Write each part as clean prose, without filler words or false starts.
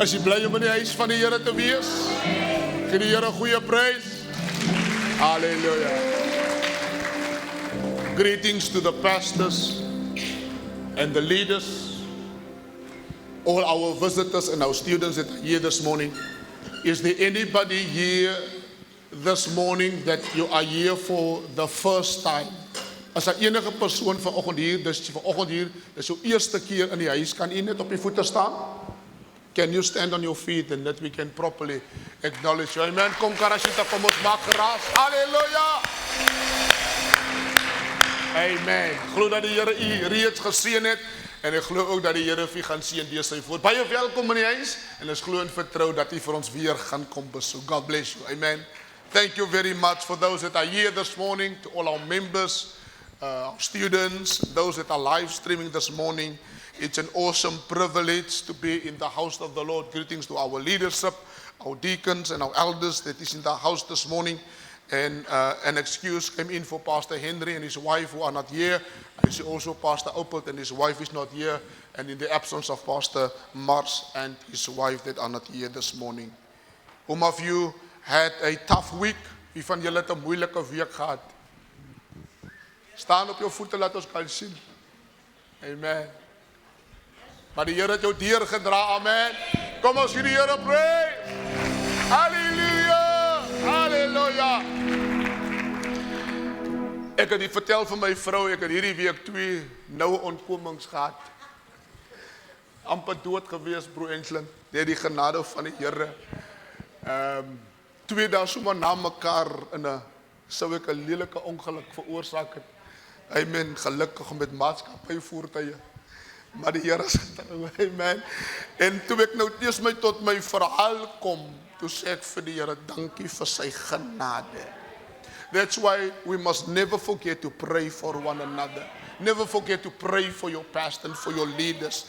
As jy bly om in die huis van die Here te wees, gee die Here goeie prys. Hallelujah. Greetings to the pastors and the leaders, all our visitors and our students that are here this morning. Is there anybody here this morning that you are here for the first time? As daar enige persoon vanoggend hier, dis jou eerste keer in die huis, kan u net op die voete staan? Can you stand on your feet and that we can properly acknowledge you? Amen. Kom Karashita, kom ons maak geraas. Halleluja. Amen. Ek glo dat die Here u reeds geseën het en ek glo ook dat die Here vir gaan seën deur sy woord. Baie welkom in die huis en ons glo en vertrou dat u vir ons weer gaan kom besoek. God bless you. Amen. Thank you very much for those that are here this morning, to all our members, our students, those that are live streaming this morning. It's an awesome privilege to be in the house of the Lord. Greetings to our leadership, our deacons and our elders that is in the house this morning. And an excuse came in for Pastor Henry and his wife who are not here. I see also Pastor Opelt and his wife is not here. And in the absence of Pastor Mars and his wife that are not here this morning. Whom of you had a tough week? Wie van julle het 'n moeilike week gehad? Staan op jou voete, laat ons kan sien. Amen. Maar die Here het jou deurgedra, amen. Kom ons gee die Here prys. Halleluja, halleluja. Ek het dit vertel vir my vrou, ek het hierdie week 2 noue ontkomings gehad. Amper dood gewees, broer Enslin, deur die genade van die Here. 2 dae sommer na mekaar in 'n sou ek 'n lelike ongeluk veroorsaak het. Amen, gelukkig met maatskappyvoertuie. Maar die Here is getrou, amen. En toe ek nou eers tot my verhaal kom, toe sê ek vir die Here, dankie vir sy genade. That's why we must never forget to pray for one another. Never forget to pray for your pastor and for your leaders.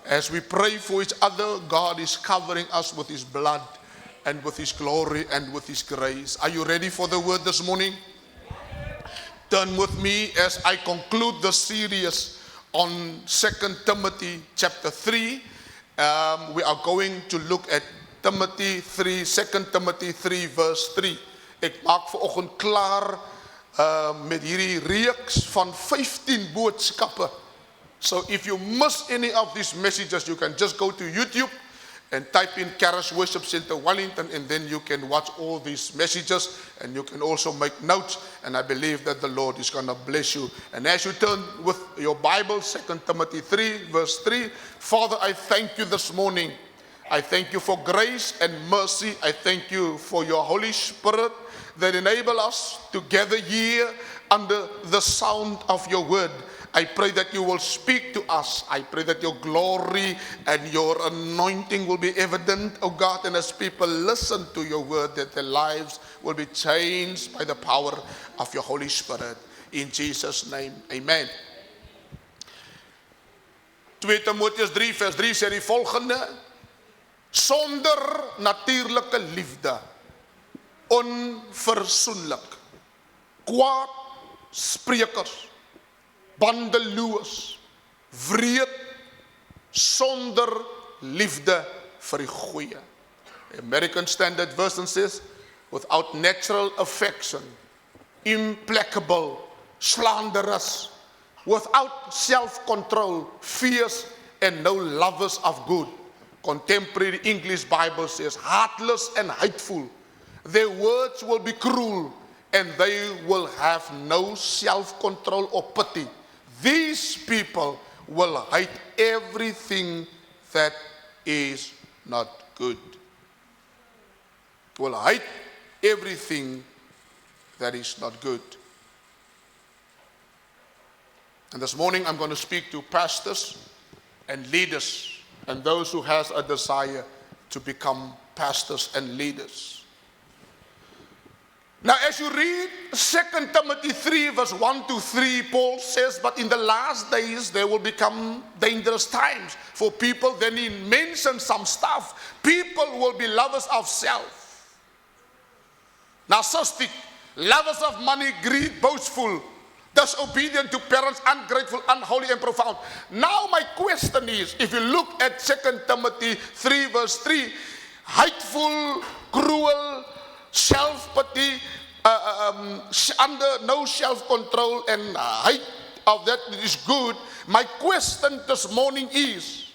As we pray for each other, God is covering us with His blood and with His glory and with His grace. Are you ready for the word this morning? Turn with me as I conclude the series on 2 Timothy chapter 3. We are going to look at Timothy 3, 2 Timothy 3 verse 3. Ek maak vanoggend klaar met hierdie reeks van 15 boodskappe. So if you miss any of these messages, you can just go to YouTube and type in Charis Worship Center Wellington, and then you can watch all these messages and you can also make notes, and I believe that the Lord is going to bless you. And as you turn with your Bible, 2 Timothy 3 verse 3, Father, I thank you this morning. I thank you for grace and mercy. I thank you for your Holy Spirit that enable us to gather here under the sound of your word. I pray that you will speak to us. I pray that your glory and your anointing will be evident, oh God, and as people listen to your word, that their lives will be changed by the power of your Holy Spirit. In Jesus' name, amen. 2 Timotheus 3 vers 3 sê die volgende: sonder natuurlike liefde, onverzoenlik, kwaad sprekers, bandeloos, wreed, sonder liefde vir die goeie. American Standard Version says, without natural affection, implacable, slanderous, without self-control, fierce, and no lovers of good. Contemporary English Bible says, heartless and hateful. Their words will be cruel, and they will have no self-control or pity. These people will hate everything that is not good. Will hate everything that is not good. And this morning I'm going to speak to pastors and leaders and those who has a desire to become pastors and leaders. Now, as you read 2 Timothy 3 verse 1 to 3, Paul says, but in the last days there will become dangerous times for people. Then he mentions some stuff. People will be lovers of self, narcissistic, lovers of money, greed, boastful, disobedient to parents, ungrateful, unholy, and profound. Now my question is, if you look at 2 Timothy 3 verse 3, hateful, cruel, self-pity, under no self-control and hate of that is good. My question this morning is,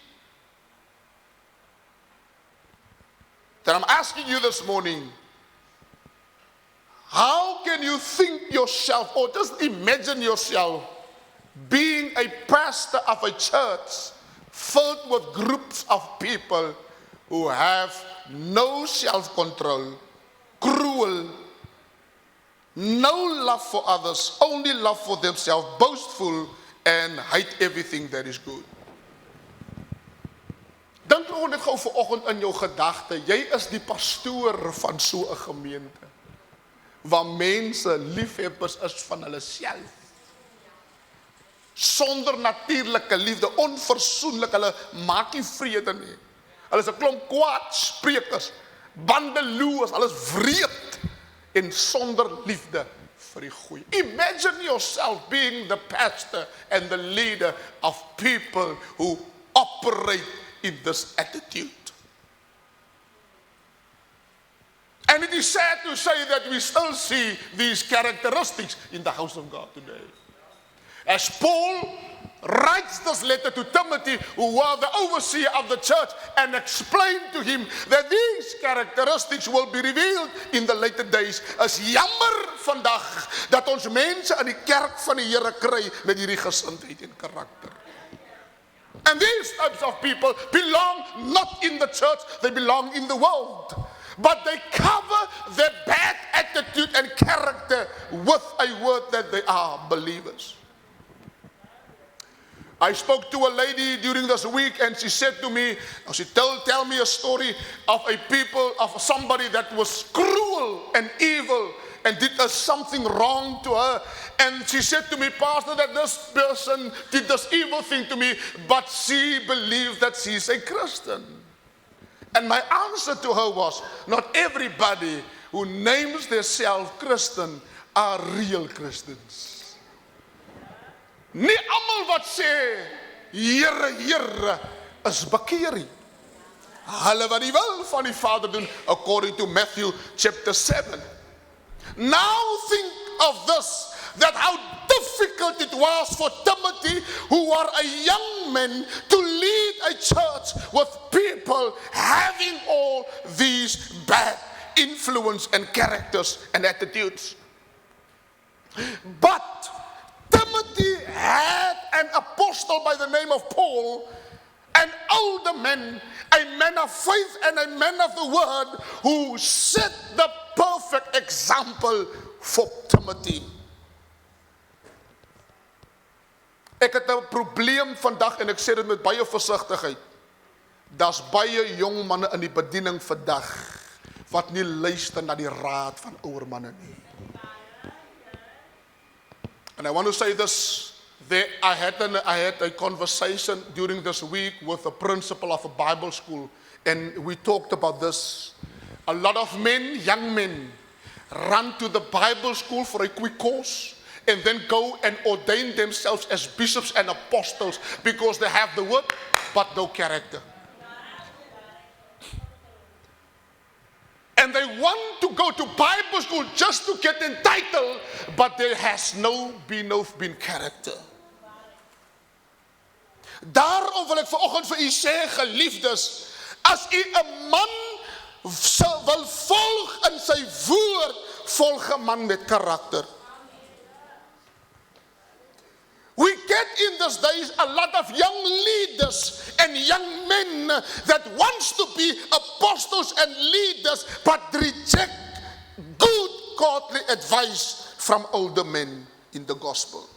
that I'm asking you this morning, how can you think yourself, or just imagine yourself being a pastor of a church filled with groups of people who have no self-control, cruel, no love for others, only love for themselves, boastful, and hate everything that is good? Dink nou net gou vanoggend in jou gedagte, jy is die pastoor van so 'n gemeente, waar mense liefhebbers is van hulle self, sonder natuurlike liefde, onverzoenlik, hulle maak nie vrede nie. Hulle is 'n klomp kwaadsprekers, bandeloers, hulle is wreed en sonder liefde vir die goeie. Imagine yourself being the pastor and the leader of people who operate in this attitude. And it is sad to say that we still see these characteristics in the house of God today. As Paul writes this letter to Timothy, who was the overseer of the church, and explained to him that these characteristics will be revealed in the later days. Is jammer vandag dat ons mense in die kerk van die Here kry met hierdie gesindheid en karakter. And these types of people belong not in the church, they belong in the world. But they cover their bad attitude and character with a word that they are believers. I spoke to a lady during this week, and she said to me, she tell me a story of somebody that was cruel and evil and did something wrong to her. And she said to me, Pastor, that this person did this evil thing to me, but she believes that she's a Christian. And my answer to her was, not everybody who names themselves Christian are real Christians. Nie almal wat sê, Here, Here, is bekeer nie. Hulle wat die wil van die Vader doen, according to Matthew chapter 7. Now think of this, that how difficult it was for Timothy, who was a young man, to lead a church with people having all these bad influence and characters and attitudes. But Timothy had an apostle by the name of Paul, an older man, a man of faith and a man of the word, who set the perfect example for Timothy. Ek het 'n probleem vandag, en ek sê dit met baie versigtigheid. Daar's baie jong manne in die bediening vandag wat nie luister na die raad van ouer manne nie. And I want to say this, I had a conversation during this week with a principal of a Bible school, and we talked about this. A lot of men, young men, run to the Bible school for a quick course and then go and ordain themselves as bishops and apostles because they have the word but no character. And they want to go to Bible school just to get entitled, but there has been character. Daarom wil ek vanoggend vir u sê, geliefdes, as u 'n man wil volg in sy woord, volg 'n man met karakter. We get in these days a lot of young leaders and young men that wants to be apostles and leaders, but reject good godly advice from older men in the gospel.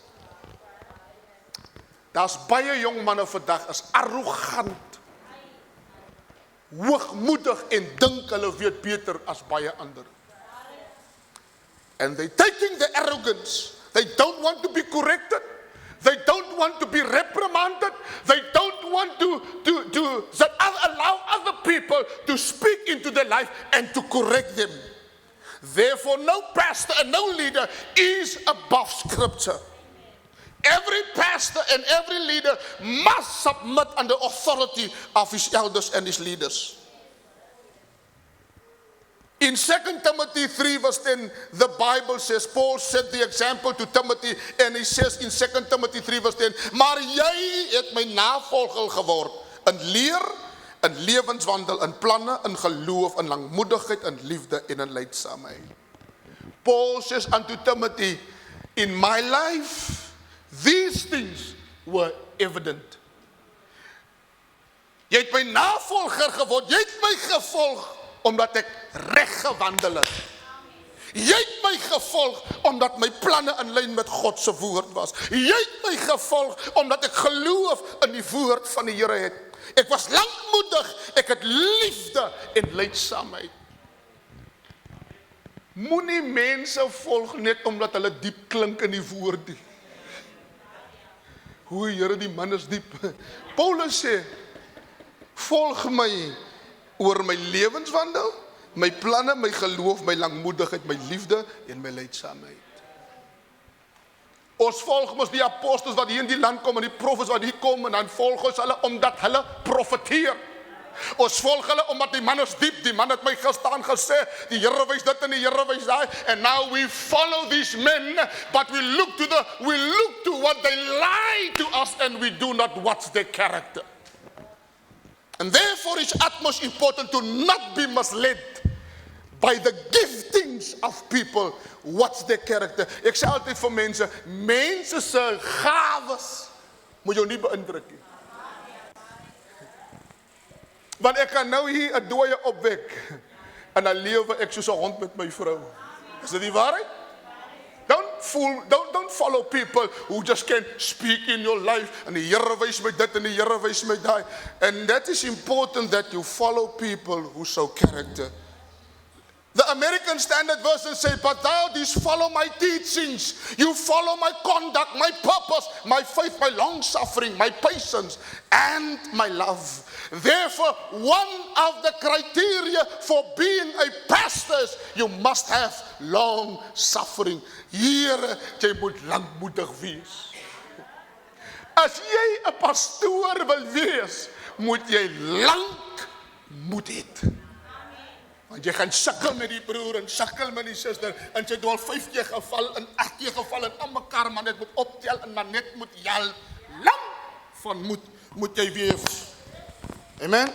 Daar's baie jong manne vandag is arrogant, hoogmoedig en dink hulle weet beter as baie ander. And they taking the arrogance. They don't want to be corrected. They don't want to be reprimanded. They don't want to allow other people to speak into their life and to correct them. Therefore, no pastor and no leader is above Scripture. Every pastor and every leader must submit under authority of his elders and his leaders. In 2 Timothy 3 verse 10, the Bible says, Paul set the example to Timothy, and he says in 2 Timothy 3 verse 10, maar jy het my navolger geword, in leer, in lewenswandel, in planne, in geloof, in langmoedigheid, in liefde, en in lydsaamheid. Paul says unto Timothy, in my life, these things were evident. Jy het my navolger geword, jy het my gevolg, omdat ek reg gewandel het. Jy het my gevolg, omdat my planne in lyn met God se woord was. Jy het my gevolg, omdat ek geloof in die woord van die Here het. Ek was lankmoedig, ek het liefde en lydsaamheid. Moenie mense volg net omdat hulle diep klink in die woord nie. Hoe Here, die man is diep. Paulus sê, volg my oor my lewenswandel, my planne, my geloof, my langmoedigheid, my liefde en my lydsaamheid. Ons volg mos die apostels wat hier in die land kom en die profetes wat hier kom, en dan volg ons hulle omdat hulle profeteer. Ons volg hulle omdat die man is diep, die man het my gestaan gesê, die Here wys dit en die Here wys daai, and now we follow these men, but we look to what they lie to us, and we do not watch their character. And therefore it's utmost important to not be misled by the giftings of people. What's their character? Ek sê altyd vir mense, mense se gawes moet jou nie beïndruk nie. Want ek kan nou hier 'n dooie opwek en dan lewe ek soos 'n hond met my vrou. Is dit die waarheid? Don't follow people who just can speak in your life and die Here wys my dit en die Here wys my daai. And that is important that you follow people who show character. The American Standard Version say, but thou didst follow my teachings. You follow my conduct, my purpose, my faith, my long suffering, my patience, and my love. Therefore, one of the criteria for being a pastor is you must have long suffering. Here, jy moet lankmoedig wees. As jy 'n pastoor wil wees, moet jy lankmoed hê. Want jy gaan sukkel met die broer en sukkel met die suster, en jy het al 5 keer geval en 8 keer geval en aan mekaar, maar net moet optel en maar net moet help. Lang van moed moet jy wees. Amen.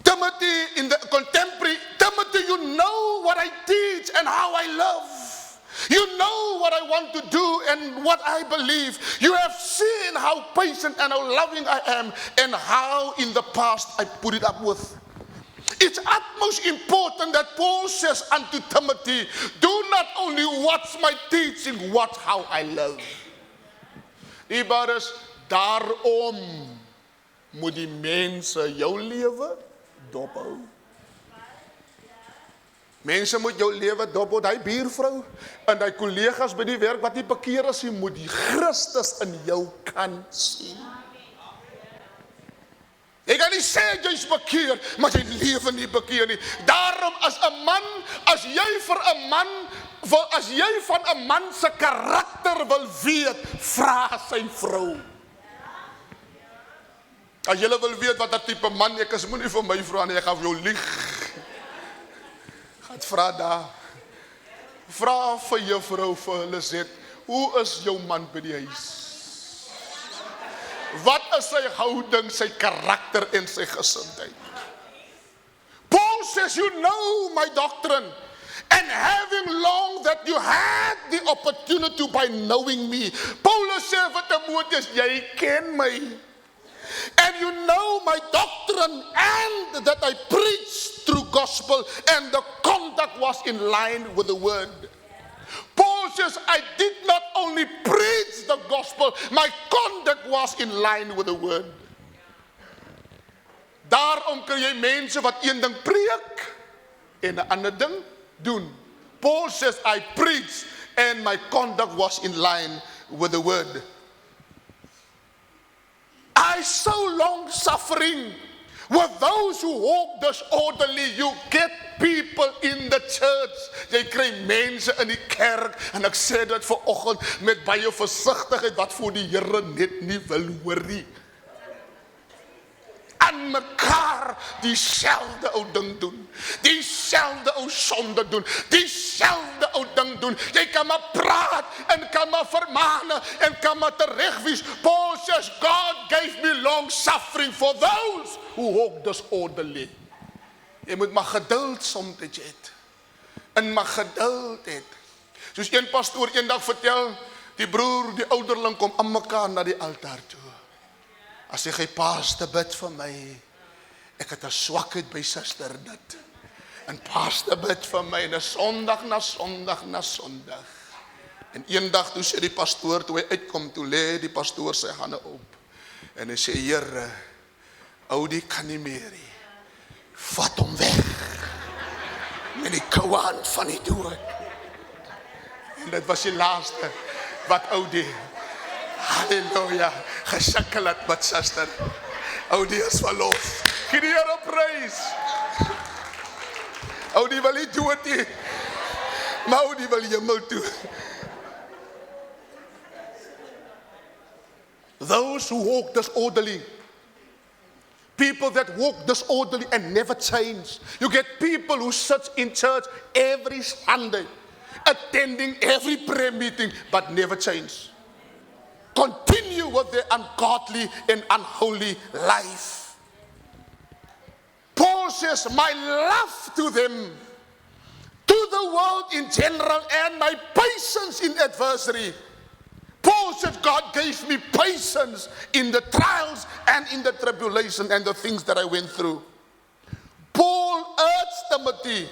Timothy, in the contemporary, Timothy, you know what I teach and how I love. You know what I want to do and what I believe. You have seen how patient and how loving I am and how in the past I put it up with. It's utmost important that Paul says unto Timothy, do not only watch my teaching, watch how I love. Die broeders, daarom moet die mense jou lewe dophou. Mense moet jou lewe dophou. Die buurvrou en die kollegas by die werk wat nie bekeer is, moet die Christus in jou kan sien. Ek kan nie sê jy's bekeer, maar jy lewe nie bekeer nie. Daarom as jy van 'n man se karakter wil weet, vra sy vrou. As jy wil weet wat 'n tipe man ek is, moenie vir my vra nie, ek gaan vir jou lieg. Gaan vra daar. Vra vir juffrou vir Lisette, hoe is jou man by die huis? Wat is sy houding, sy karakter en sy gesindheid? Paul says, you know my doctrine, and having long that you had the opportunity by knowing me. Paulus sê vir Timotheus, jy ken my. And you know my doctrine, and that I preached through gospel, and the conduct was in line with the word. Paul says, I did not only preach the gospel, my conduct was in line with the word. Daarom kry jy mense wat een ding preek en 'n ander ding doen. Paul says, I preached and my conduct was in line with the word. I so long suffering With those who walk disorderly, you get people in the church. Jy kry mense in die kerk, en ek sê dit vanoggend met baie versigtigheid, wat voor die Here net nie wil hoor nie. Aan mekaar dieselfde ou ding doen, dieselfde ou sonde doen, dieselfde ou ding doen. Jy kan maar praat, en kan maar vermaan, en kan maar teregwies. Paul says, God gave me long suffering for those who walk disorderly. Jy moet maar geduld soms hê, en maar geduld hê. Soos een pastoor eendag vertel, die broer, die ouderling kom aan mekaar na die altaar toe. As hy gee paaste bid vir my, ek het 'n swakheid by suster dit. En paaste bid vir my, en Sondag na Sondag na Sondag. En eendag toe sê die pastoor, toe hy uitkom, toe lê die pastoor sy hande op. En hy sê, Here, ou die kan nie meer nie. Vat hom weg. Met die koue hand van die dood. En dit was die laaste wat ou die, halleluja, gesukkel het met suster. Ou die is verlos. Gee die Here prys. Ou die wil nie dood nie, maar ou die wil hemel toe. Those who walk disorderly, people that walk disorderly and never change. You get people who sit in church every Sunday, attending every prayer meeting, but never change. Continue with their ungodly and unholy life. Paul says, my love to them, to the world in general, and my patience in adversity. Paul said, God gave me patience in the trials and in the tribulation and the things that I went through. Paul urged Timothy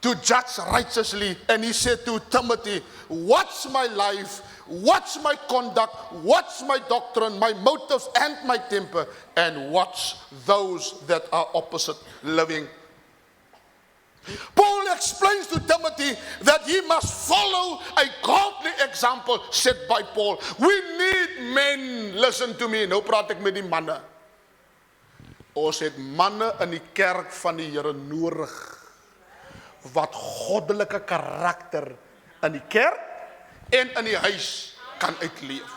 to judge righteously, and he said to Timothy, watch my life, watch my conduct, watch my doctrine, my motives and my temper, and watch those that are opposite living. Paul explains to Timothy that he must follow a godly example set by Paul. We need men, listen to me, nou praat ek met die manne. Ons het manne in die kerk van die Here nodig, wat goddelike karakter in die kerk en in die huis kan uitleef.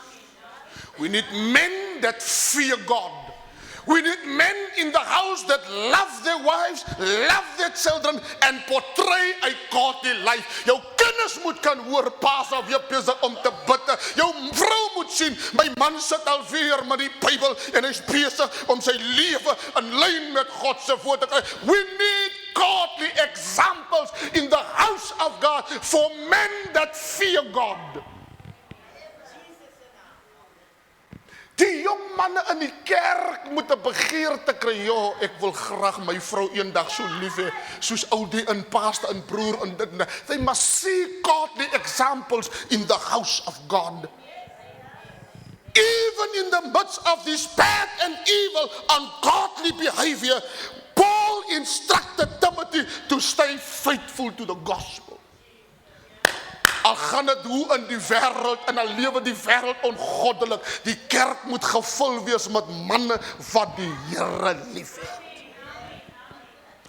We need men that fear God. We need men in the house that love their wives, love their children, and portray a godly life. Jou kinders moet kan hoor, pa's alweer besig om te bid. Jou vrou moet sien, my man sit alweer met die Bybel, en hy's besig om sy lewe in lyn met God se woord te kry. We need godly examples in the house of God for men that fear God. Die jong manne in die kerk moet 'n begeerte kry. Ja, ek wil graag my vrou eendag so lief hê, soos oudie en paaste en broer en dit. They must see godly examples in the house of God. Even in the midst of this bad and evil, ungodly behavior, Paul instructed Timothy to stay faithful to the gospel. Al gaan dit hoe in die wêreld, en al lewe die wêreld ongoddelik, die kerk moet gevul wees met manne wat die Here liefhet.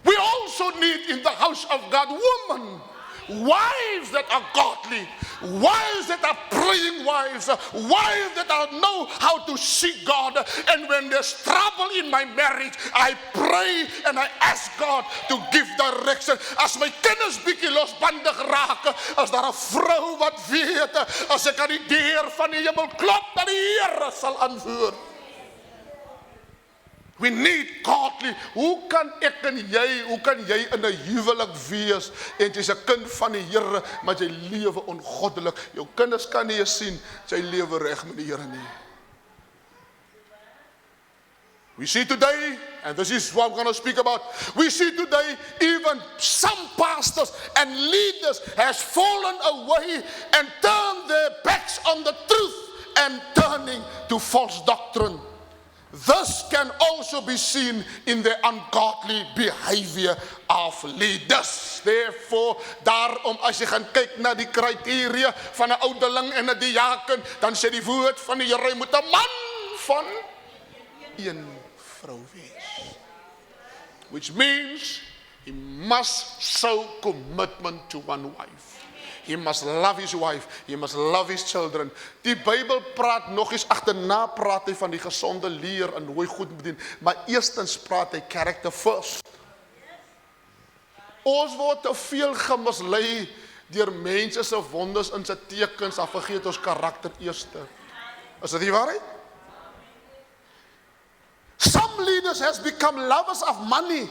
We also need in the house of God women, wives that are godly, wives that are praying wives, wives that know how to seek God. And when there's trouble in my marriage, I pray and I ask God to give direction. As my kinders bietjie losbandig raak, as daar 'n vrou wat weet, as ek aan die deur van die hemel klop, dat die Here sal antwoord. We need godly. Hoe kan ek en jy, hoe kan jy in 'n huwelik wees en jy's 'n kind van die Here, maar jy lewe ongoddelik? Jou kinders kan nie eens sien jy lewe reg met die Here nie. We see today, and this is what I'm going to speak about, we see today even some pastors and leaders has fallen away and turned their backs on the truth and turning to false doctrine. This can also be seen in the ungodly behavior of leaders. Therefore, daarom as jy gaan kyk na die kriteria van 'n ouderling en 'n diaken, dan sê die woord van die Here, moet 'n man van een vrou wees. which means he must show commitment to one wife. He must love his wife. He must love his children. Die Bybel praat nog eens agterna praat hy van die gesonde leer en hoe hy goed bedien. Maar eerstens praat hy character first. Ons word te veel gemislei deur mense se wonders en se tekens, dan vergeet ons karakter eerste. Is dit nie waarheid? Some leaders has become lovers of money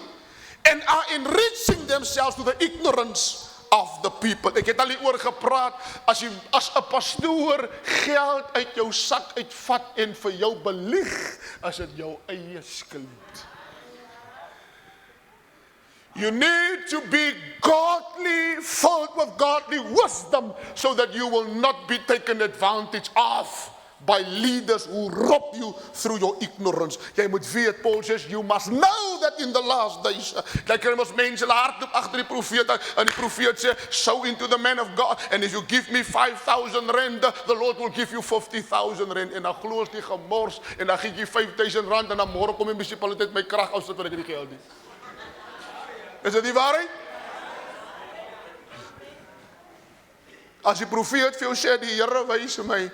and are enriching themselves to the ignorance of the people. Ek het al hieroor gepraat, as 'n pastoor geld uit jou sak uitvat en vir jou belieg, as dit jou eie skuld. You need to be godly, filled with godly wisdom, so that you will not be taken advantage of by leaders who rob you through your ignorance. Jy moet weet, Paul says, you must know that in the last days, like er mos mense hardloop agter die profeet, en die profeet sê, sow into the man of God, and if you give me 5,000 rand, the Lord will give you 50,000 rand, en dan glo ons die gemors, en dan gee jy 5,000 rand, en dan môre kom die munisipaliteit my krag uitsit vir ek die geld nie. Is dit die waarheid? As die profeet vir jou sê, die Here wys my,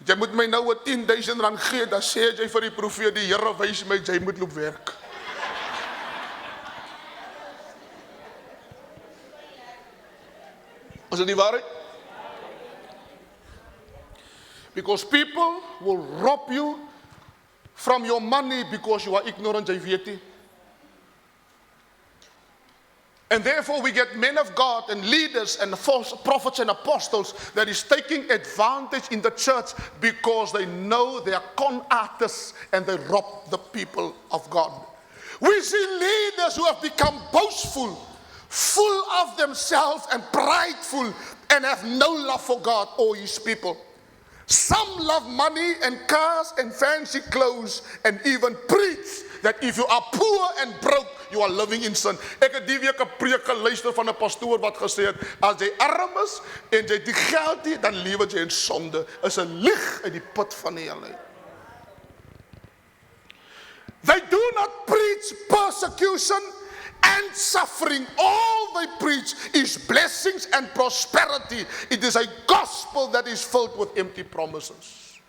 jy moet my nou 10,000 rand gee, dan sê jy vir die profeet, die Here wys my, jy moet loop werk. Is dit die waarheid? Because people will rob you from your money because you are ignorant, jy weet nie. And therefore we get men of God and leaders and false prophets and apostles that is taking advantage in the church because they know they are con artists and they rob the people of God. We see leaders who have become boastful, full of themselves and prideful, and have no love for God or his people. Some love money and cars and fancy clothes and even preach that if you are poor and broke, you are living in sin. Ek het die week 'n preek geluister van 'n pastoor wat gesê het, as jy arm is en jy die geld het, dan lewe jy in sonde. Is 'n lieg uit die put van die hel uit. They do not preach persecution and suffering. All they preach is blessings and prosperity. It is a gospel that is filled with empty promises.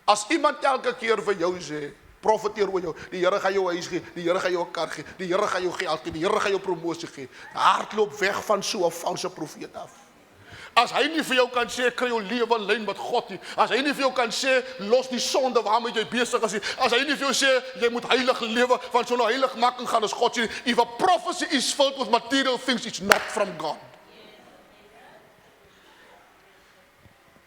As iemand elke keer vir jou sê, profeteer oor jou, die Here gaan jou huis gee, die Here gaan jou 'n kar gee, die Here gaan jou geld gee, die Here gaan jou promosie gee, hardloop weg van so 'n valse profeet af. As hy nie vir jou kan sê, kry jou lewe in lyn met God nie, as hy nie vir jou kan sê, los die sonde waarmee jy besig is nie, as hy nie vir jou sê, jy moet heilig lewe, want so nou heiligmaking gaan is God sê, if a prophecy is filled with material things, it's not from God.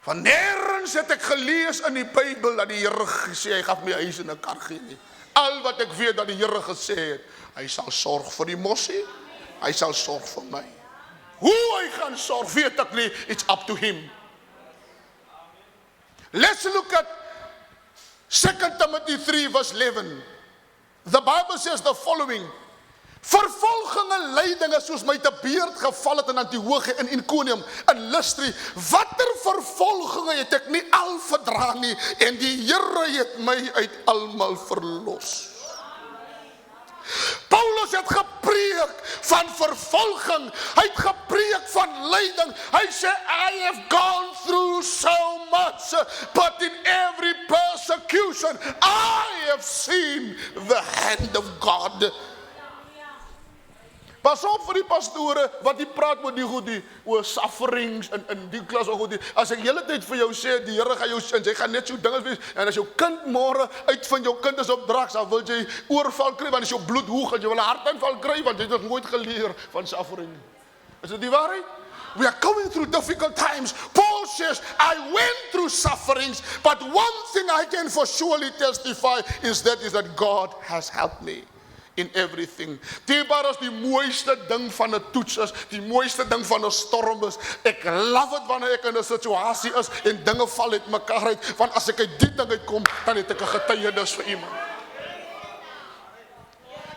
Van nergens het ek gelees in die Bybel dat die Here gesê, hy gaan my huis en 'n kar gee nie. Al wat ek weet dat die Here gesê het, hy sal sorg vir die mossie, hy sal sorg vir my. Hoe hy gaan sorg, weet ek nie, it's up to him. Let's look at 2 Timothy 3 verse 11. The Bible says the following, vervolging en lydinge soos my te beerd geval het in Antiochië en Iconium en Lystra, watter vervolginge het ek nie al verdra nie, en die Here het my uit almal verlos. Paulus het gepreek van vervolging, hy het gepreek van lyding, hy sê, I have gone through so much, but in every persecution, I have seen the hand of God. Pas op vir die pastore, wat die praat met die goed, oor sufferings, en die klas, as ek hele tyd vir jou sê, die Here gaan jou, en jy gaan net so dinge wees, en as jou kind môre uitvind, jou kind is op drugs, dan wil jy oorval kry, want as jou bloed hoog, en jy wil 'n hartaanval kry, want jy het nooit geleer van suffering. Is dit die waarheid? We are going through difficult times. Paul says, I went through sufferings, but one thing I can for surely testify is that God has helped me in everything. Tebaar is die mooiste ding van 'n toets is, die mooiste ding van 'n storm is. Ek love dit wanneer ek in 'n situasie is en dinge val uit mekaar uit, want as ek uit die ding uitkom, dan het ek 'n getuienis vir iemand.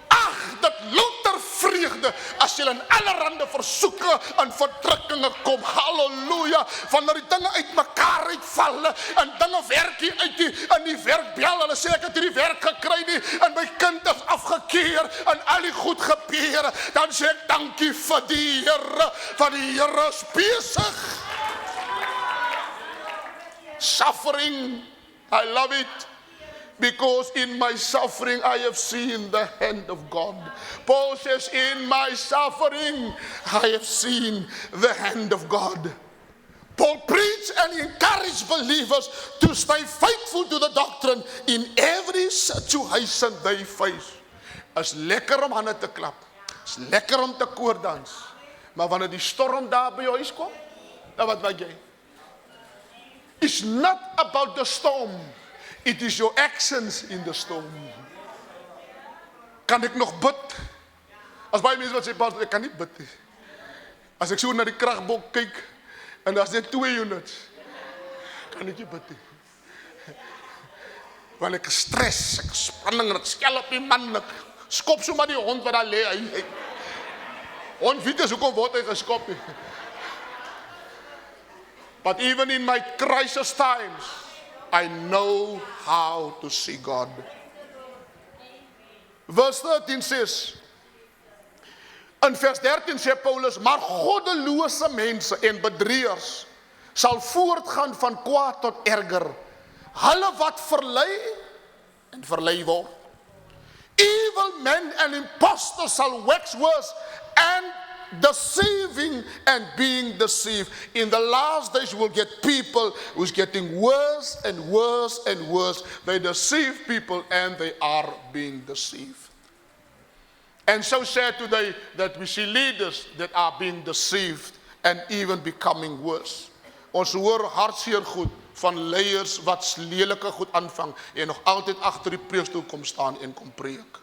Ag, dit louter vreugde vriende, as jy in allerhande versoeke en verdrukkinge kom, halleluja, wanneer die dinge uit mekaar uitval, en dinge werk hier uit in die werk bel, hulle sê ek het hierdie werk gekry nie, en my kind is afgekeer, en al die goed gebeur, dan sê ek dankie vir die Here, want die Here is besig. Suffering, I love it, because in my suffering I have seen the hand of God. Paul says, in my suffering I have seen the hand of God. Paul preached and encouraged believers to stay faithful to the doctrine in every situation they face. Is lekker om hande te klap, is lekker om te koordans, maar wanneer die storm daar by jou huis kom, dan wat maak jy? It's not about the storm, it is your actions in the storm. Kan ek nog bid? As baie mense wat sê, pastor, ek kan nie bid nie. As ek so na die kragbok kyk, en as net 2 units, kan ek nie bid nie. Want ek stres, ek spanning, en ek skel op die man, ek skop so maar die hond wat daar lê. Hond weet is hoekom word hy geskop nie. But even in my crisis times, I know how to see God. Vers 13 says, in vers 13 sê Paulus, maar goddelose mense en bedrieërs sal voortgaan van kwaad tot erger. Hulle wat verlei en verlei word. Evil men and impostors shall wax worse and deceiving and being deceived. In the last days you will get people who's getting worse and worse and worse. They deceive people and they are being deceived. And so sad today that we see leaders that are being deceived and even becoming worse. Ons hoor hartseer goed van leiers wat lelike goed aanvang en nog altyd agter die preekstoel kom staan en kom preek.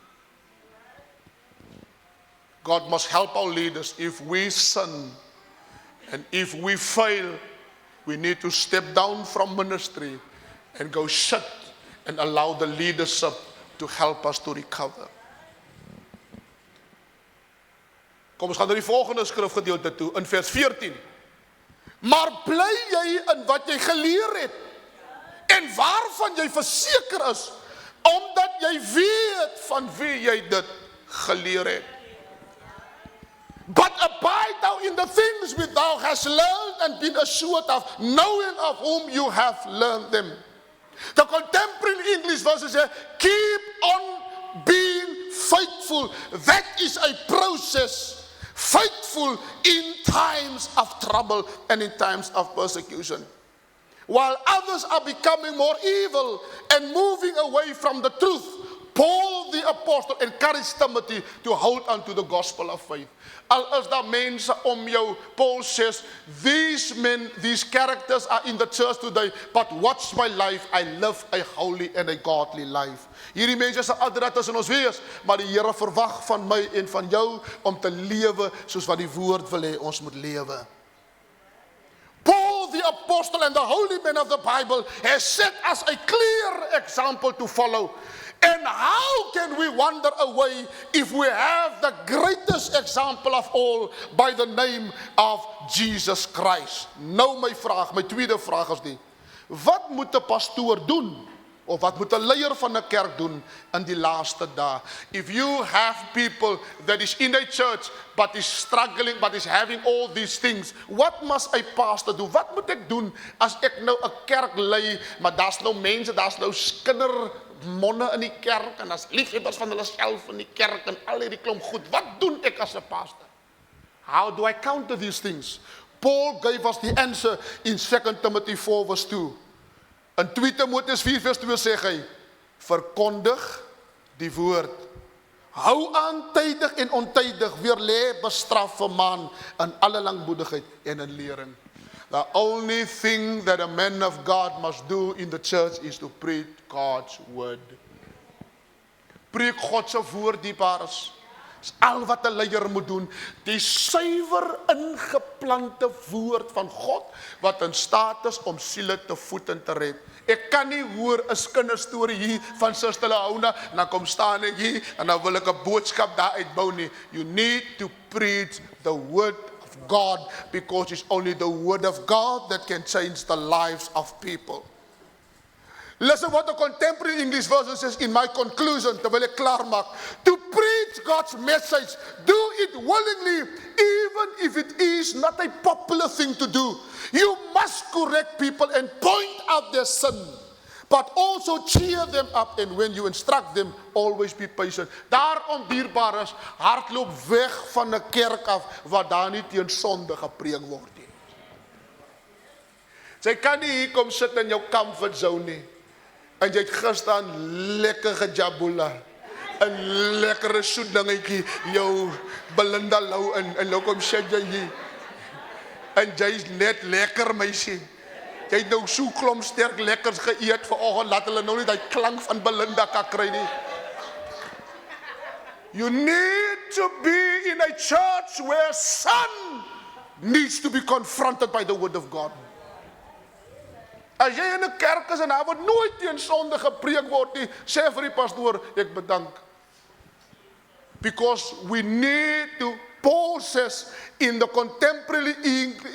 God must help our leaders. If we sin and if we fail, we need to step down from ministry and go sit and allow the leadership to help us to recover. Kom ons gaan na die volgende skrifgedeelte toe in vers 14. Maar bly jy in wat jy geleer het en waarvan jy verseker is, omdat jy weet van wie jy dit geleer het. But abide thou in the things which thou hast learned and been assured of, knowing of whom you have learned them. The contemporary English version says, keep on being faithful. That is a process. Faithful in times of trouble and in times of persecution. While others are becoming more evil and moving away from the truth, Paul the apostle encouraged Timothy to hold on to the gospel of faith. Al is daar mense om jou, Paul says, these men, these characters are in the church today, but watch my life, I live a holy and a godly life. Hierdie mense sal altyd tussen ons wees, maar die Here verwag van my en van jou om te lewe soos wat die woord wil hê ons moet lewe. Paul the apostle and the holy men of the Bible has set us a clear example to follow. And how can we wander away if we have the greatest example of all by the name of Jesus Christ? Nou my vraag, my tweede vraag is die, wat moet 'n pastoor doen? Of wat moet 'n leier van 'n kerk doen in die laaste dae? If you have people that is in a church but is struggling, but is having all these things, what must a pastor do? Wat moet ek doen as ek nou 'n kerk lei, maar daar's nou mense, daar's nou kindermonne in die kerk en as liefhebbers van hulle self in die kerk en al hierdie klomp goed. Wat doen ek as 'n pastor? How do I counter these things? Paul gave us the answer in 2 Timothy 4 verse 2. In 2 Timoteus 4 vers 2 sê hy, verkondig die woord. Hou aan tydig en ontydig, weerlê, bestraf, vermaan in alle langmoedigheid en in lering. The only thing that a man of God must do in the church is to preach God's word. Preek God se woord, diebares. Dis al wat 'n leier moet doen, die suiwer ingeplante woord van God wat in staat is om siele te voed en te red. Ek kan nie hoor 'n kinderstorie hier van Suster Launa, en dan kom staan ek hier, en dan wil ek 'n boodskap daar uitbou nie. You need to preach the word of God, because it's only the word of God that can change the lives of people. Listen what the contemporary English version says in my conclusion, terwyl ek klaar maak. To preach God's message, do it willingly, even if it is not a popular thing to do. You must correct people and point out their sin, but also cheer them up, and when you instruct them, always be patient. Daarom, dierbares, hardloop weg van 'n kerk af, waar daar nie teen sonde gepreek word nie. Jy kan nie hier kom sit in jou comfort zone nie. En jy het gister lekker gejabula, 'n lekkere soet dingetjie, jou Belinda Lou en nou kom sit jy hier. En jy's net lekker meisie. Jy het nou so klomp sterk lekkers geëet vanoggend, laat hulle nou nie daai klank van Belinda kan kry nie. You need to be in a church where son needs to be confronted by the word of God. As jy in 'n kerk is en daar word nooit teen sonde gepreek word nie, sê vir die pastoor, ek bedank. Because we need to, Paul says in the contemporary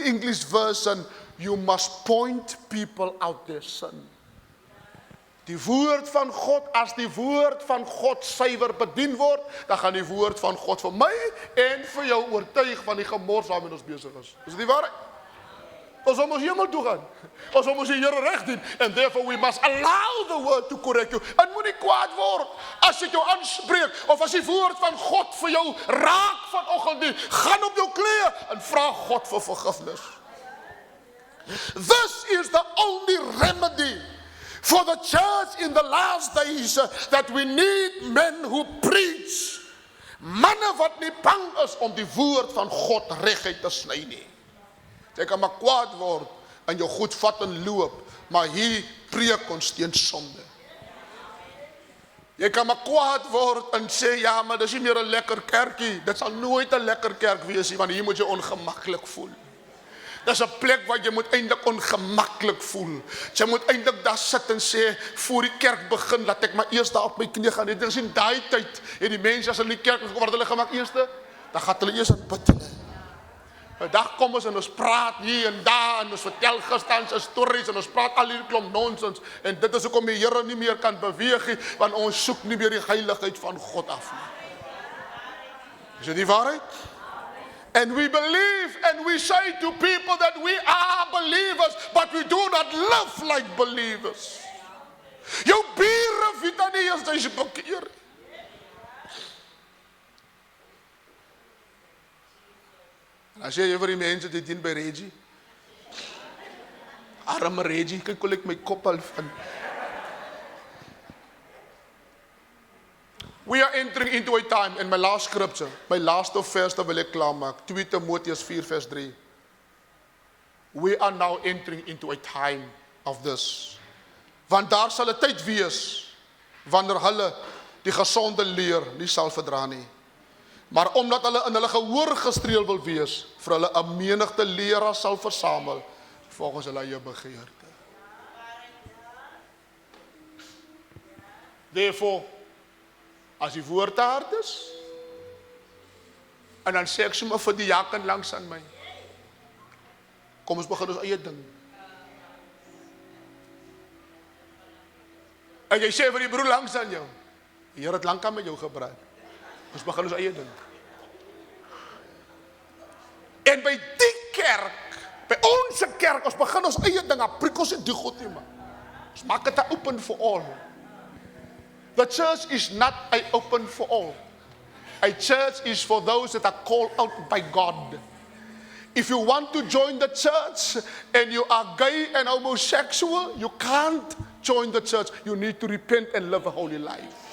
English version, you must point people out their sin. Die woord van God, as die woord van God suiwer bedien word, dan gaan die woord van God vir my en vir jou oortuig van die gemors waarmee ons besig is. Is dit die waarheid? Ons moet hemel toe gaan. Ons moet die Here reg doen. And therefore we must allow the word to correct you. En moenie kwaad word as dit jou aanspreek, of as die woord van God vir jou raak vanoggend nie. Gaan op jou knieë en vra God vir vergifnis. This is the only remedy for the church in the last days, that we need men who preach. Manne wat nie bang is om die woord van God reguit te sny nie. Jy kan maar kwaad word en jou goed vat en loop, maar hier preek ons teen sonde. Jy kan maar kwaad word en sê, ja, maar dis nie meer 'n lekker kerkie. Dit sal nooit 'n lekker kerk wees nie, want hier moet jy ongemaklik voel. Dis 'n plek waar jy moet eintlik ongemaklik voel. Jy moet eintlik daar sit en sê, voor die kerk begin, laat ek maar eers daar op my knie gaan. Dit is in daai tyd, en die mense as hulle in die kerk word hulle gemaak eerste, dan gaan hulle eers aan bid. 'n dag kom ons en ons praat hier en daar, en ons vertel gisterse stories, en ons praat al hierdie klomp nonsens, en dit is hoekom die Here nie meer kan beweeg nie, want ons soek nie meer die heiligheid van God af nie. Is dit die waarheid? And we believe and we say to people that we are believers, but we do not live like believers. Jou bure weet dan nie as jy bekeer. As jy vir die mense dit doen by Reggie, arme Reggie, kyk hoe ek my kop al van. We are entering into a time, in my last scripture, my last of verse wil ek klaarmaak, 2 Timotheus 4 vers 3. We are now entering into a time of this. Want daar sal 'n tyd wees, wanneer hulle die gesonde leer nie sal verdra nie. Maar omdat hulle in hulle gehoor gestreel wil wees, vir hulle 'n menigte leraars sal versamel, volgens hulle eie begeerte. Therefore, as die woord te hard is, en dan sê ek sommer vir die jaken langs aan my, kom ons begin ons eie ding. En jy sê vir die broer langs aan jou, die Here het lank aan met jou gepraat. Ons begin ons eie ding. En by die kerk, by ons kerk, ons begin ons eie ding, prik ons die goed nie, man. Ons maak dit open for all. The church is not open for all. A church is for those that are called out by God. If you want to join the church and you are gay and homosexual, you can't join the church. You need to repent and live a holy life.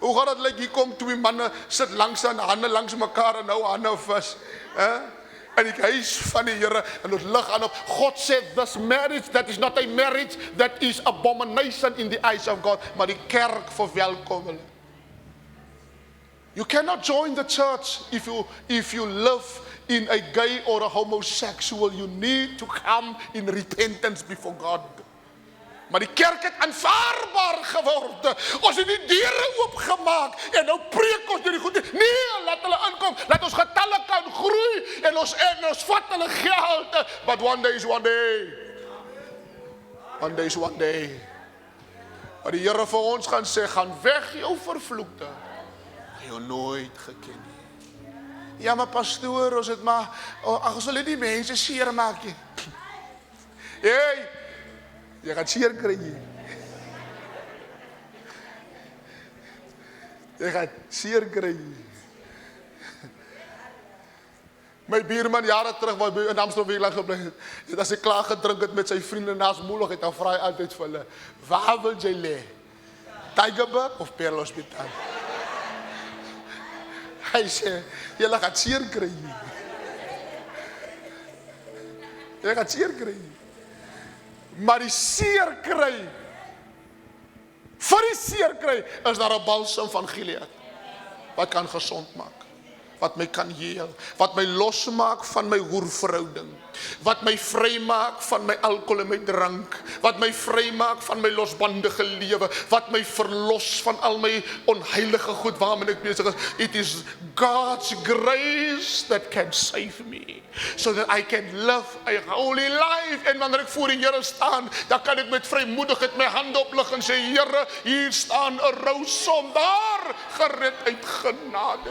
Hoe gaan dit lyk, hier kom twee manne, sit langs aan, hande langs mekaar en nou hande vas. En die huis van die Here, en ons lig aan op. God sê, this marriage, that is not a marriage, that is abomination in the eyes of God. Maar die kerk verwelkom hulle. You cannot join the church if you live in a gay or a homosexual. You need to come in repentance before God. Maar die kerk het aanvaarbaar geword. Ons het die deure oopgemaak en nou preek ons deur die goeie. Nee, laat hulle inkom. Laat ons getalle kan groei en ons vat hulle geld. But one day is one day. One day is one day. Maar die Here vir ons gaan sê, gaan weg jou vervloekte. Jou nooit geken nie. Ja, maar pastoor, ons het maar, ons wil die mense seer maak nie. Hey, jy gaan seer kry nie. Jy gaan seer kry nie. My buurman jare terug, wat in Amstelveen gebly het, as hy klaar gedrink het met sy vriende naas moeiligheid, dan vra hy altyd vir hulle, waar wil jy lê? Tygerberg of Parel Hospitaal? Hy sê, julle gaan seer kry nie. Jy gaan seer kry nie. Maar die seer kry, vir die seer kry, is daar 'n balsam van Gilead, wat kan gesond maak, wat my kan heel, wat my losmaak van my hoerverhouding, wat my vrymaak van my alkohol en my drank, wat my vrymaak van my losbandige lewe, wat my verlos van al my onheilige goed waarmee ek besig is. It is God's grace that can save me, so that I can live a holy life. En wanneer ek voor die Here staan, dan kan ek met vrymoedigheid my hande oplig en sê, Here, hier staan 'n rou sondaar, gered uit genade.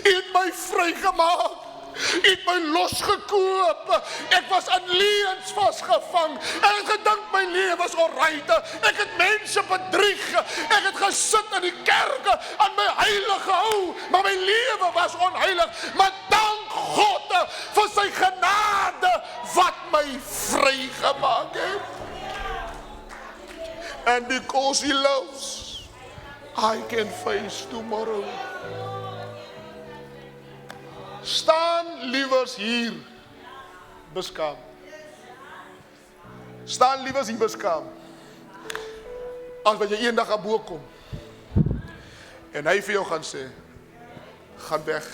U het my vrygemaak. U het my losgekoop. Ek was aan leuns vasgevang. Ek het gedink my lewe was alright. Ek het mense bedrieg. Ek het gesit in die kerke aan my heilige hou, maar my lewe was onheilig. Maar dank God vir sy genade wat my vrygemaak het. And because he loves, I can face tomorrow. Staan liewers hier beskaam. Staan liewers hier beskaam. As wat jy eendag aan bo kom en hy vir jou gaan sê, gaan weg,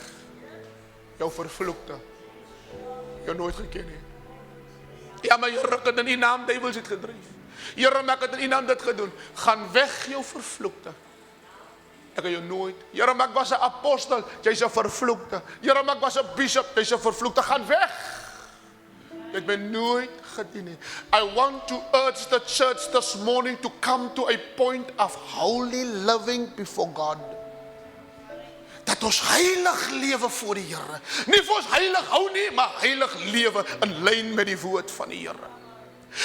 jou vervloekte, jou nooit geken nie. Ja, maar Here, ek het in U naam duiwels het gedryf. Here, maar ek het in U naam dit gedoen. Gaan weg, jou vervloekte. Ek het jou nooit. Here, maar ek was 'n apostel, jy's 'n vervloekte. Here, maar ek was 'n bishop, jy's 'n vervloekte. Gaan weg. Ek ben nooit gedien nie. I want to urge the church this morning to come to a point of holy living before God. Dat ons heilig lewe voor die Here. Nie vir ons heilig hou nie, maar heilig lewe in lyn met die woord van die Here.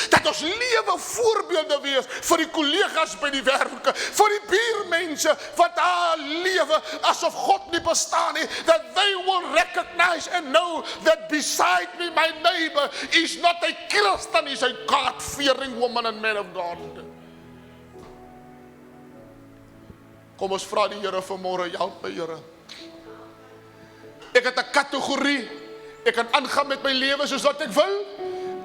Dat ons lewe voorbeelde wees vir die kollegas by die werk, vir die buurmense wat daar lewe asof God nie bestaan nie, that they will recognize and know that beside me my neighbor is not a Christian, is a God-fearing woman and man of God. Kom ons vra die Here vanmôre, help my Here. Ek het 'n kategorie, ek kan aangaan met my lewe soos wat ek wil,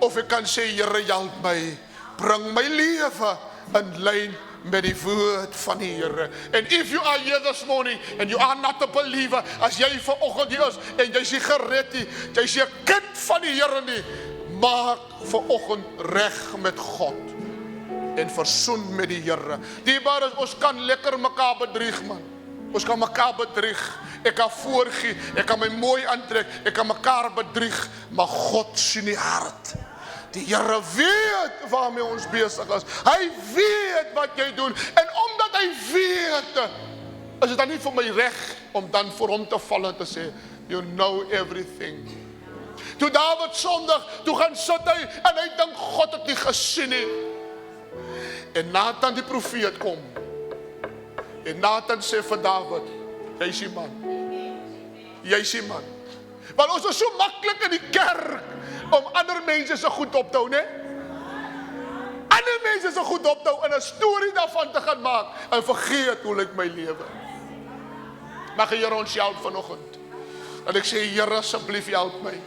of ek kan sê, Here, help my, bring my lewe in lyn met die woord van die Here. And if you are here this morning and you are not a believer, as jy vanoggend hier is en jy is nie gered nie, jy is 'n kind van die Here nie, maak vanoggend reg met God en versoen met die Here. Die maar is, ons kan lekker mekaar bedrieg, man. Ons kan mekaar bedrieg. Ek kan voorgee, ek kan my mooi aantrek, ek kan mekaar bedrieg, maar God sien die hart. Die Here weet waarmee ons besig is. Hy weet wat jy doen. En omdat hy weet, is dit dan nie vir my reg om dan voor hom te val en te sê, you know everything. Toe Dawid sondig, toe gaan sit hy en hy dink God het nie gesien nie. En Nathan die profeet kom. En Nathan sê vir Dawid, jy is die man. Jy is die man. Want ons is so maklik in die kerk om ander mense se goed op te hou, né? Ander mense se goed op te hou en 'n storie daarvan te gaan maak en vergeet hoe lyk my lewe. Mag die Here ons help vanoggend. Dat ek sê, Here, asseblief help my.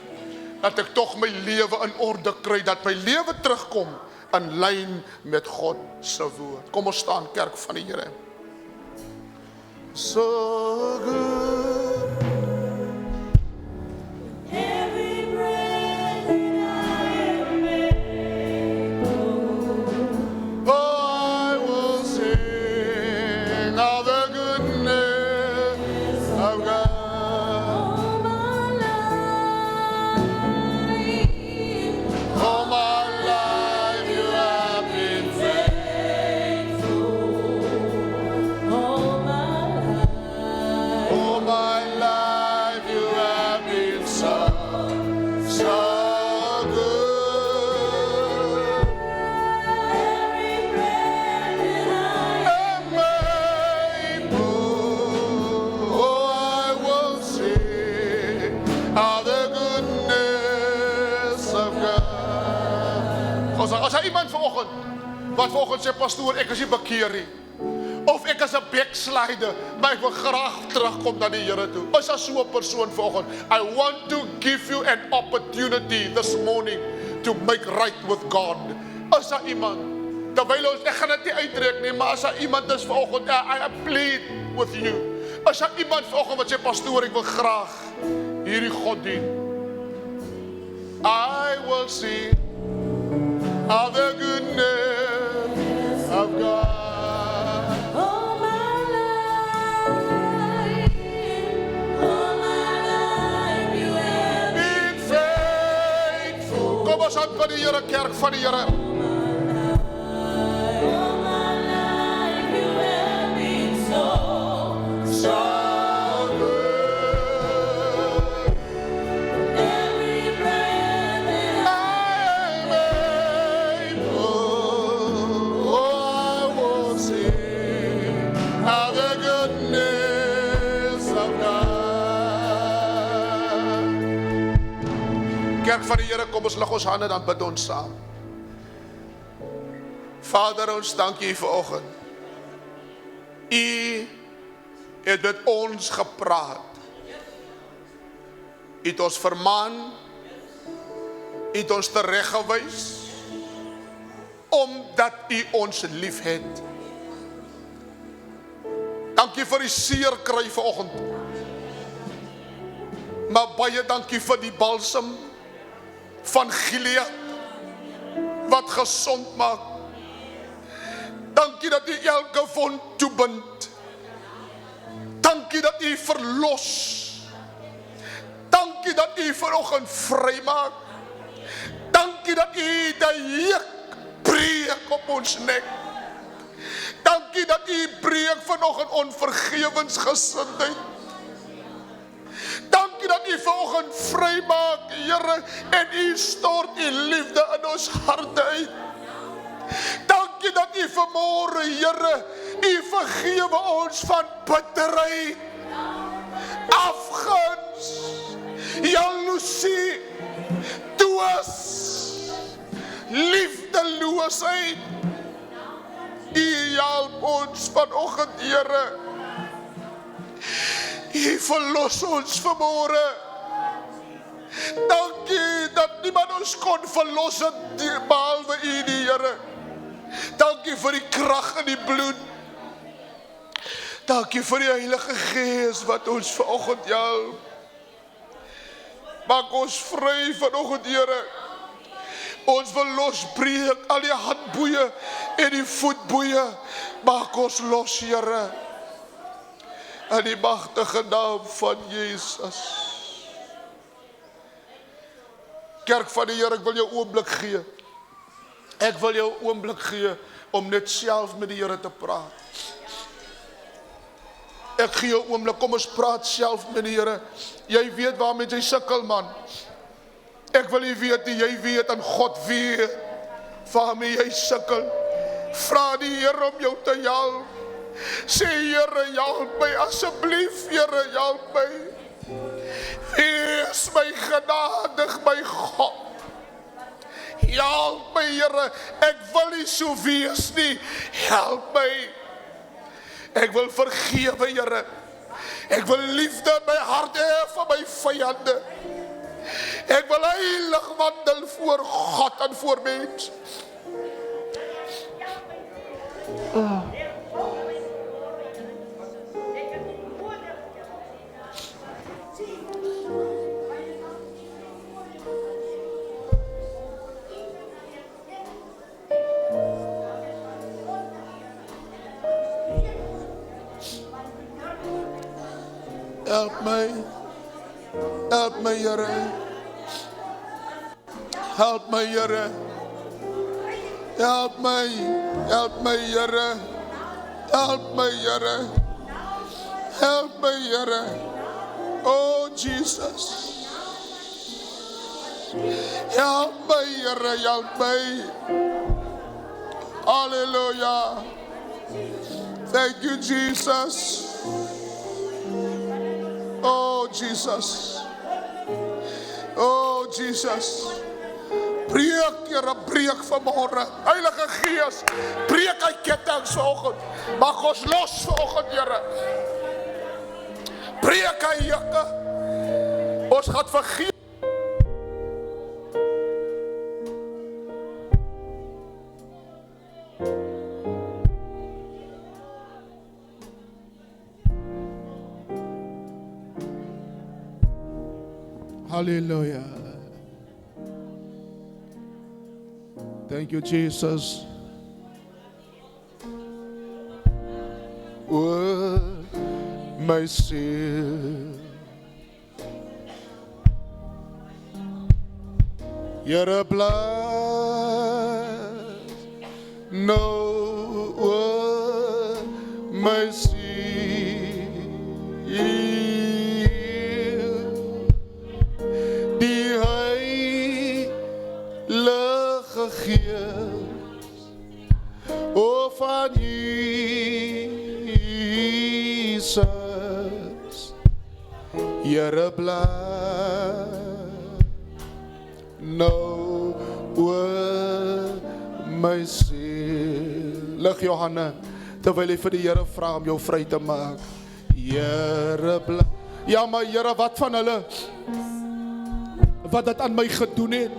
Dat ek tog my lewe in orde kry, dat my lewe terugkom in lyn met God se woord. Kom ons staan, kerk van die Here. So vanoggend wat vanoggend sê pastoor, ek is nie bekeer nie. Of ek is 'n backslider, maar ek wil graag terugkom na die Here toe. Is daar so 'n persoon vanoggend? I want to give you an opportunity this morning to make right with God. Is daar iemand? Terwyl ons, ek gaan dit nie uitreik nie, maar as daar iemand is vanoggend, I plead with you. Is daar iemand vanoggend wat sê pastoor, ek wil graag hierdie God dien. I will see of the goodness of God. All my life you have Been faithful. Kom ons aan by die Here, kerk van die Here. all my life you have been so every breath that Kerk van die Here, kom ons lig ons hande, dan bid ons saam. Vader, ons dank U vanoggend. U het met ons gepraat. U het ons vermaan. U het ons tereggewys. Omdat U ons liefhet. Dankie vir die seer kry vanoggend. Maar baie dankie vir die balsem van Gilead wat gesond maak. Dankie dat U elke wond toebind. Dankie dat U verlos. Dankie dat U vanoggend vrymaak. Dankie dat U die juk breek op ons nek. Dankie dat U breek vanoggend onvergewensgesindheid. Dankie dat U vanoggend vrymaak, Here, en U stort U liefde in ons harte uit. Dankie dat U vanmôre, Here, U vergewe ons van bitterheid, afguns, jaloesie, twis, liefdeloosheid. U help ons vanoggend, Here. U verlos ons vanmôre. Dankie dat niemand ons kon verlos het behalwe U, die Here. Dankie vir die krag in die bloed. Dankie vir die Heilige Gees wat ons vanoggend help. Maak ons vry vanoggend, Here. Ons wil losbreek al die handboeie en die voetboeie. Maak ons los, Here. In die magtige naam van Jesus. Kerk van die Here, ek wil jou oomblik gee. Ek wil jou oomblik gee om net self met die Here te praat. Ek gee jou oomblik, kom ons praat self met die Here. Jy weet waarmee jy sukkel, man. Ek wil nie weet nie, jy weet en God weet waarmee jy sukkel. Vra die Here om jou te help. Sê, Here, help my asseblief, Here, help my. Wees my genadig, my God. Help my, Here, ek wil nie so wees nie. Help my. Ek wil vergewe, Here. Ek wil liefde in my hart hê vir my vyande. Ek wil heilig wandel voor God en voor mens. Help my, Here. Help my, Here. Help my, Here. Help my, Here. Help my, Here. Oh, Jesus. Help my, Here, help my. Hallelujah. Thank you, Jesus. Oh, Jesus. Oh, Jesus. breek, Here, breek vanmorgen. Heilige Gees, breek uit kettinge vanoggend. Mag ons los vanoggend, Here. Breek uit jukke. Ons gaan vergeet. Hallelujah. Thank you, Jesus. Oh, my sin. You're blood. No, oh, my sin. O van Jesus, Here blood, nou oor my siel. Lig jou hande, terwyl jy vir die Here vra om jou vry te maak. Here blood. Ja, maar Here, wat van hulle, wat dit aan my gedoen het?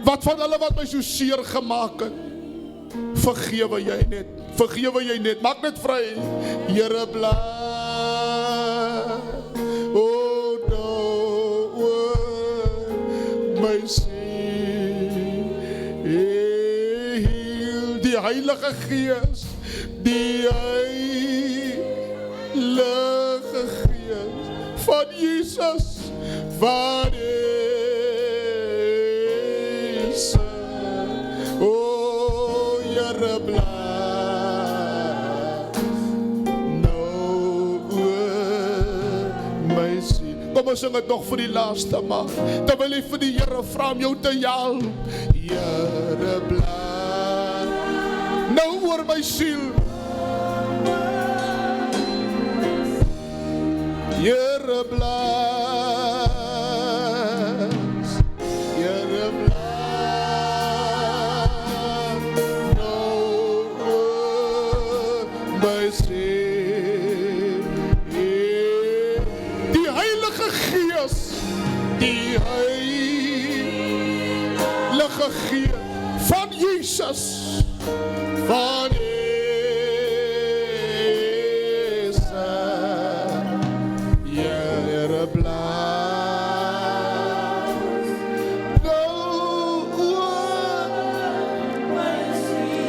Wat van hulle wat my so seer gemaak het? Vergewe jy net, maak net vry. Here blood, oh no, my sin, heal die Heilige Gees, die Heilige Gees van Jesus, van Jesus, oh Here blood, no my sin. Kom ons sing het nog vir die laaste maal, terwyl jy vir die Here vra om jou te help. Here blood, nou oor my siel. Here blood, Here blood, no my sin. Die Heilige Gees, die Heilige Gees van Jesus, van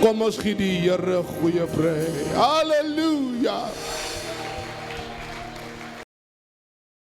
kom ons gee die Here goeie prys.